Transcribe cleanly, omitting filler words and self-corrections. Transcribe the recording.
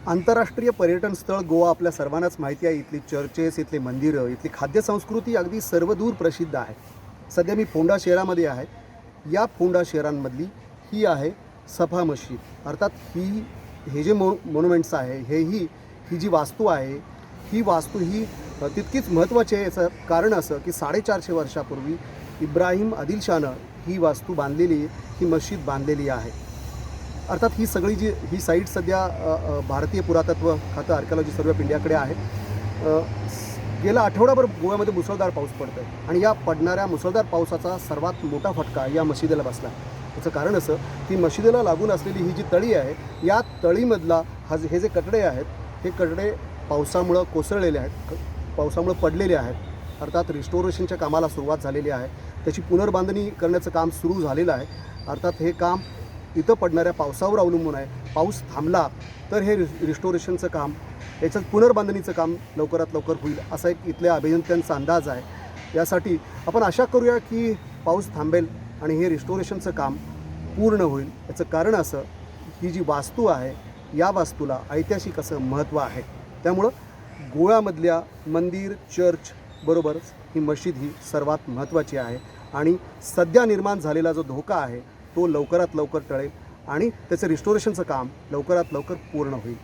आंतरराष्ट्रीय पर्यटन स्थळ गोवा आपल्या सर्वांनाच माहिती आहे. इथली चर्चेस, इथली मंदिरं, इथली खाद्यसंस्कृती अगदी सर्वदूर प्रसिद्ध आहे. सध्या मी फोंडा शहरामध्ये आहे. या फोंडा शहरांमधली ही आहे सफा मशीद. अर्थात हे जे मॉन्युमेंट्स आहे, ही जी वास्तू आहे, ही वास्तू ही तितकीच महत्त्वाची आहे. याचं कारण असं की 450 वर्षापूर्वी इब्राहिम आदिलशाहनं ही वास्तू बांधलेली, ही मशीद बांधलेली आहे. अर्थात ही साईट सध्या भारतीय पुरातत्व खातं आर्किओलॉजी सर्वे ऑफ इंडियाकडे आहे. गेला आठवडाभर गोव्यामध्ये मुसळधार पाऊस पडतो आहे आणि या पडणाऱ्या मुसळधार पावसाचा सर्वात मोठा फटका या मशिदीला बसला. याचं कारण असं की मशिदीला लागून असलेली ही जी तळी आहे, या तळीमधला हे जे कटडे आहेत, हे कटडे पावसामुळं कोसळलेले आहेत, पावसामुळं पडलेले आहेत. अर्थात रिस्टोरेशनच्या कामाला सुरुवात झालेली आहे. त्याची पुनर्बांधणी करण्याचं काम सुरू झालेलं आहे. अर्थात हे काम इथं पडणाऱ्या पावसावर अवलंबून आहे. पाऊस थांबला तर हे रिस्टोरेशनचं काम, याचं पुनर्बांधणीचं काम लवकरात लवकर होईल, असा एक इथल्या अभियंत्यांचा अंदाज आहे. यासाठी आपण आशा करूया की पाऊस थांबेल आणि हे रिस्टोरेशनचं काम पूर्ण होईल. याचं कारण असं, ही जी वास्तू आहे, या वास्तूला ऐतिहासिक असं महत्त्व आहे. त्यामुळं गोव्यामधल्या मंदिर, चर्च बरोबरच ही मशीद ही सर्वात महत्त्वाची आहे आणि सध्या निर्माण झालेला जो धोका आहे तो लवकरात लवकर टळेल आणि त्याचं रिस्टोरेशनचं काम लवकरात लवकर पूर्ण होईल.